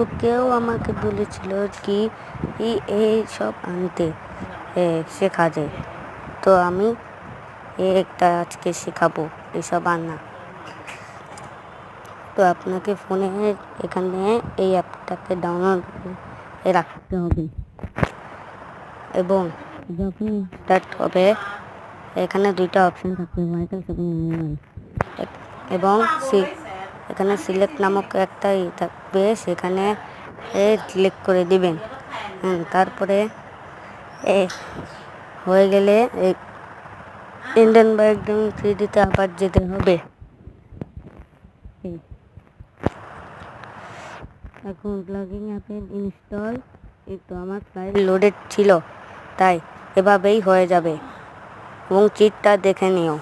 তো কেউ আমাকে বলেছিল কি এই সব আনতে শেখা যায়। তো আমি একটা আজকে শেখাবো এইসব আনা। তো আপনাকে ফোনে এখানে এই অ্যাপটাকে ডাউনলোড করে রাখতে হবে এবং যখন স্টার্ট হবে এখানে দুইটা অপশন থাকবে, ভাইটাল এবং ম্যানুয়াল, এবং এখানে সিলেক্ট নামক একটা থাকবে, সেখানে ক্লিক করে দিবেন। তারপরে হয়ে গেলে ইন্ডিয়ান ব্যাকগ্রাউন্ড 3Dতে আবার যেতে হবে। এখন প্লাগইন অ্যাপের ইনস্টল, তো আমার ফাইল লোডেড ছিল তাই এভাবেই হয়ে যাবে এবং চিটটা দেখে নিও।